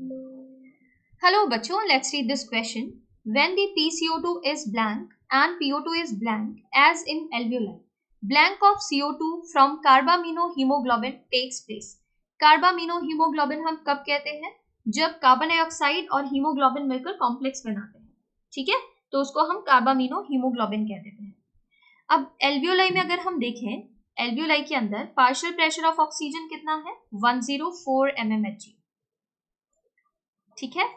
Hello बच्चों, let's read this question. When the PCO2 is blank and PO2 is blank as in alveoli, blank of CO2 from carbaminohemoglobin takes place. कार्बामिनोहीमोग्लोबिन हम कब कहते हैं? जब carbon dioxide और haemoglobin मिलकर complex बनाते हैं, ठीक है, तो उसको हम कार्बामिनोहीमोग्लोबिन कह देते हैं। अब एल्वियोलाई में अगर हम देखें, एल्वियोलाई के अंदर पार्शियल प्रेशर ऑफ ऑक्सीजन कितना है? 104 mmHg, ठीक है।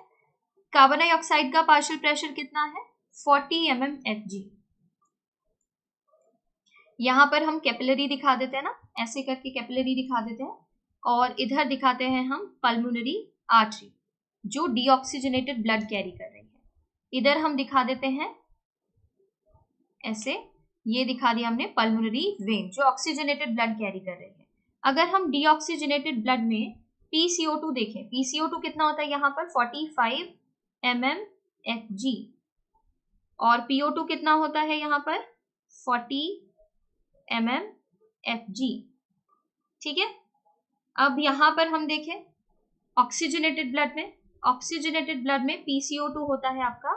कार्बन डाइऑक्साइड का पार्शियल प्रेशर कितना है? 40 mmHg। यहां पर हम कैपिलरी दिखा देते हैं ना, ऐसे करके कैपिलरी दिखा देते हैं, और इधर दिखाते हैं हम पल्मोनरी आर्टरी जो डीऑक्सीजनेटेड ब्लड कैरी कर रही है। इधर हम दिखा देते हैं ऐसे, ये दिखा दिया हमने पल्मोनरी वेन जो ऑक्सीजनेटेड ब्लड कैरी कर रही है। अगर हम डीऑक्सीजनेटेड ब्लड में PCO2 देखें, PCO2 कितना होता है यहाँ पर? 45 mmHg, और PO2 कितना होता है यहाँ पर? 40 mmHg, ठीक है। अब यहाँ पर हम देखें ऑक्सीजनेटेड ब्लड में, ऑक्सीजनेटेड ब्लड में PCO2 होता है आपका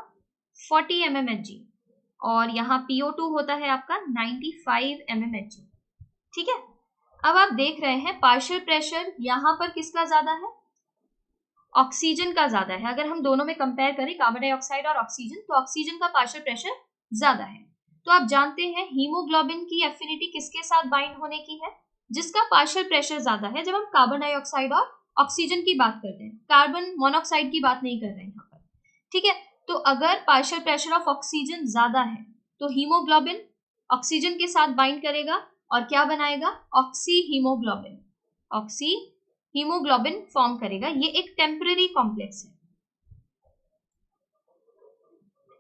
40 mmHg और यहाँ PO2 होता है आपका 95 mmHg, ठीक है। अब आप देख रहे हैं पार्शियल प्रेशर यहाँ पर किसका ज्यादा है? ऑक्सीजन का ज्यादा है। अगर हम दोनों में कंपेयर करें कार्बन डाइऑक्साइड और ऑक्सीजन, तो ऑक्सीजन का पार्शियल प्रेशर ज्यादा है। तो आप जानते हैं हीमोग्लोबिन की एफिनिटी किसके साथ बाइंड होने की है? जिसका पार्शियल प्रेशर ज्यादा है। जब हम कार्बन डाइऑक्साइड और ऑक्सीजन की बात करते हैं, कार्बन मोनोऑक्साइड की बात नहीं कर रहे हैं यहाँ पर, ठीक है। तो अगर पार्शियल प्रेशर ऑफ ऑक्सीजन ज्यादा है तो हीमोग्लोबिन ऑक्सीजन के साथ बाइंड करेगा और क्या बनाएगा? Oxy haemoglobin, oxy haemoglobin form करेगा। ये एक टेम्पररी कॉम्प्लेक्स है।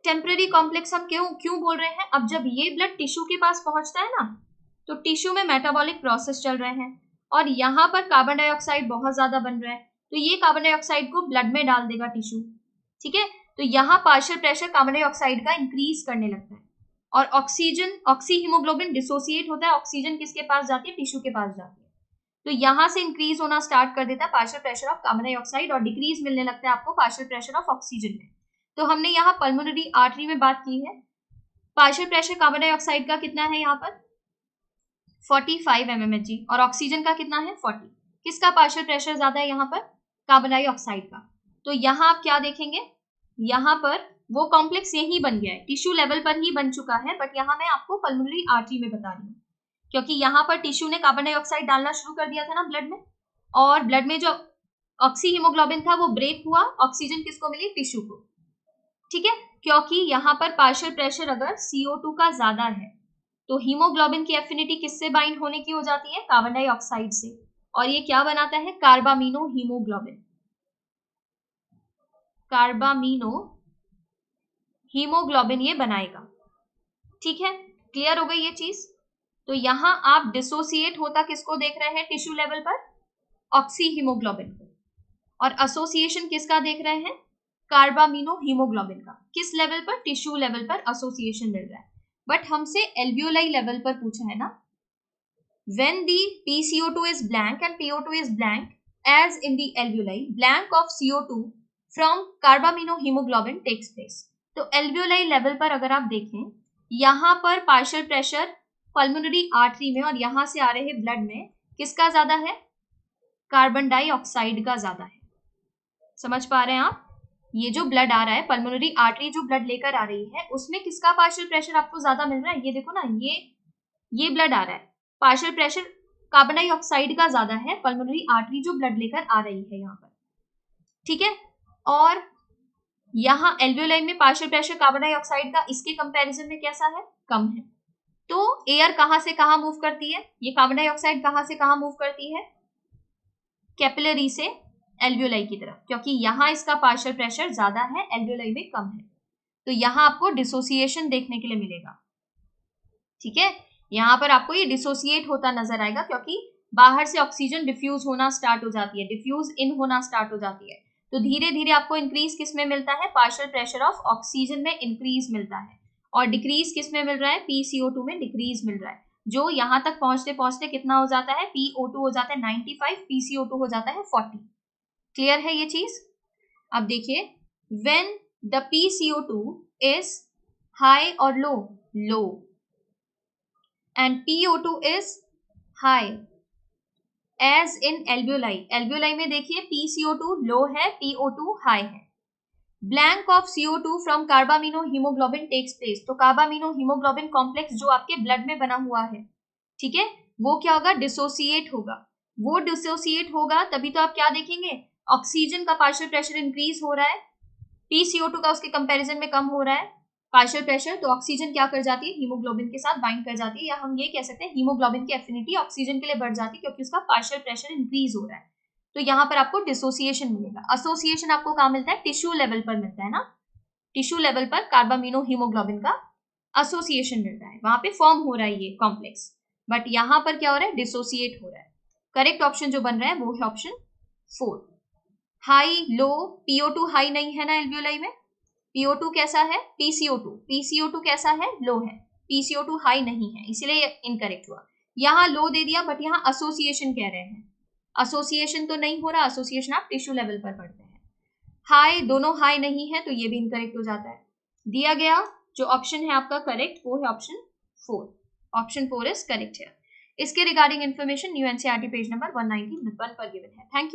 टेम्पररी कॉम्प्लेक्स हम क्यों बोल रहे हैं? अब जब ये ब्लड टिश्यू के पास पहुंचता है ना, तो टिश्यू में मेटाबॉलिक प्रोसेस चल रहे हैं और यहाँ पर कार्बन डाइऑक्साइड बहुत ज्यादा बन रहा है, तो ये कार्बन डाइऑक्साइड को ब्लड में डाल देगा टिश्यू, ठीक है। तो यहाँ पार्शियल प्रेशर कार्बन डाइऑक्साइड का इंक्रीज करने लगता है और ऑक्सीजन, ऑक्सी हीमोग्लोबिन डिसोसिएट होता है, ऑक्सीजन किसके पास जाती है? टिश्यू के पास जाती है। तो यहाँ से इंक्रीज होना स्टार्ट कर देता है partial pressure of carbon dioxide और डिक्रीज मिलने लगता है आपको पार्शियल प्रेशर ऑफ ऑक्सीजन में। तो हमने यहाँ पल्मोनरी आर्टरी में बात की है, पार्शियल प्रेशर कार्बन डाइऑक्साइड का कितना है यहाँ पर? 45 mmHg और ऑक्सीजन का कितना है? 40। किसका पार्शियल प्रेशर ज्यादा है यहाँ पर? कार्बन डाइऑक्साइड का। तो यहाँ आप क्या देखेंगे? यहाँ पर वो कॉम्प्लेक्स यही बन गया है, टिश्यू लेवल पर ही बन चुका है, बट यहाँ मैं आपको पल्मोनरी आर्टरी में बता रही हूँ क्योंकि यहाँ पर टिश्यू ने कार्बन डाइऑक्साइड डालना शुरू कर दिया था ना ब्लड में, और ब्लड में जो ऑक्सी हीमोग्लोबिन था वो ब्रेक हुआ, ऑक्सीजन किसको मिली? टिश्यू को, ठीक है। क्योंकि यहाँ पर पार्शियल प्रेशर अगर CO2 का ज्यादा है तो हीमोग्लोबिन की एफिनिटी किससे बाइंड होने की हो जाती है? कार्बन डाइऑक्साइड से, और ये क्या बनाता है? कार्बामिनो हीमोग्लोबिन, कार्बामिनो हीमोग्लोबिन ये बनाएगा, ठीक है। क्लियर हो गई ये चीज? तो यहां आप डिसोसिएट होता किसको देख रहे हैं टिश्यू लेवल पर? ऑक्सी हीमोग्लोबिन को, और एसोसिएशन किसका देख रहे हैं? कार्बामिनो हीमोग्लोबिन का। किस लेवल पर? टिश्यू लेवल पर एसोसिएशन मिल रहा है। बट हमसे एल्वियोलाई लेवल पर पूछा है ना, when the PCO2 is blank and PO2 is blank as in the alveoli, blank of CO2 from carbaminohemoglobin takes place। तो एल्वियोलाई लेवल पर अगर आप देखें, यहाँ पर पार्शियल प्रेशर पल्मोनरी आर्टरी में और यहाँ से आ रहे ब्लड में किसका ज्यादा है? कार्बन डाइऑक्साइड का ज्यादा है। समझ पा रहे हैं आप? ये जो ब्लड आ रहा है, पल्मोनरी आर्टरी जो ब्लड लेकर आ रही है, उसमें किसका पार्शियल प्रेशर आपको ज्यादा मिल रहा है? ये देखो ना, ये ब्लड आ रहा है, पार्शियल प्रेशर कार्बन डाइऑक्साइड का ज्यादा है, पल्मोनरी आर्टरी जो ब्लड लेकर आ रही है यहाँ पर, ठीक है। और यहाँ एल्वियोलाई में पार्शियल प्रेशर कार्बन डाइऑक्साइड का इसके कंपैरिजन में कैसा है? कम है। तो एयर कहाँ से कहाँ मूव करती है? ये कार्बन डाइऑक्साइड कहाँ से कहाँ मूव करती है? कैपिलरी से एल्वियोलाई की तरफ, क्योंकि यहाँ इसका पार्शियल प्रेशर ज्यादा है, एल्वियोलाई में कम है। तो यहाँ आपको डिसोसिएशन देखने के लिए मिलेगा, ठीक है। यहाँ पर आपको ये डिसोसिएट होता नजर आएगा क्योंकि बाहर से ऑक्सीजन डिफ्यूज होना स्टार्ट हो जाती है, डिफ्यूज इन होना स्टार्ट हो जाती है। तो धीरे धीरे आपको इंक्रीज किस में मिलता है? पार्शियल प्रेशर ऑफ ऑक्सीजन में इंक्रीज मिलता है, और डिक्रीज किस में मिल रहा है? PCO2 में डिक्रीज मिल रहा है, जो यहाँ तक पहुंचते पहुंचते कितना हो जाता है? PO2 हो जाता है 95, PCO2 हो जाता है 40। क्लियर है ये चीज? अब देखिए, when the PCO2 is high और low, low, and PO2 is high as in alveoli, alveoli में देखिए PCO2 लो है, PO2 हाई है। Blank of CO2 from carbamino haemoglobin takes place, तो कार्बामिनो हीमोग्लोबिन कॉम्प्लेक्स जो आपके ब्लड में बना हुआ है, ठीक है, वो क्या होगा, डिसोसिएट होगा। वो डिसोसिएट होगा तभी तो आप क्या देखेंगे, ऑक्सीजन का पार्शियल प्रेशर इंक्रीज हो रहा है, PCO2 का उसके कंपैरिजन में कम हो रहा है पार्शियल प्रेशर, तो ऑक्सीजन क्या कर जाती है, हीमोग्लोबिन के साथ बाइंड कर जाती है, या हम ये कह सकते हैं हीमोग्लोबिन की एफिनिटी ऑक्सीजन के लिए बढ़ जाती है क्योंकि उसका पार्शियल प्रेशर इंक्रीज हो रहा है। तो यहाँ पर आपको डिसोसिएशन मिलेगा। एसोसिएशन आपको कहाँ मिलता है, टिश्यू लेवल पर मिलता है ना, टिश्यू लेवल पर कार्बामिनो हीमोग्लोबिन का एसोसिएशन मिलता है, वहां पे फॉर्म हो रहा है ये कॉम्प्लेक्स, बट यहाँ पर क्या हो रहा है, डिसोसिएट हो रहा है। करेक्ट ऑप्शन जो बन रहा है वो है option 4। High low, PO2 high नहीं है ना एल्वियोलाई में, PO2 कैसा है, PCO2 कैसा है, लो है, PCO2 हाई नहीं है, इसीलिए इनकरेक्ट हुआ। यहाँ लो दे दिया बट यहाँ एसोसिएशन कह रहे हैं, एसोसिएशन तो नहीं हो रहा, एसोसिएशन आप टिश्यू लेवल पर पढ़ते हैं। हाई, दोनों हाई नहीं है तो ये भी इनकरेक्ट हो जाता है। दिया गया जो ऑप्शन है आपका करेक्ट वो है ऑप्शन 4, ऑप्शन 4 इज करेक्ट है। इसके regarding information new NCERT page number 191 पर गिवन है। Thank you.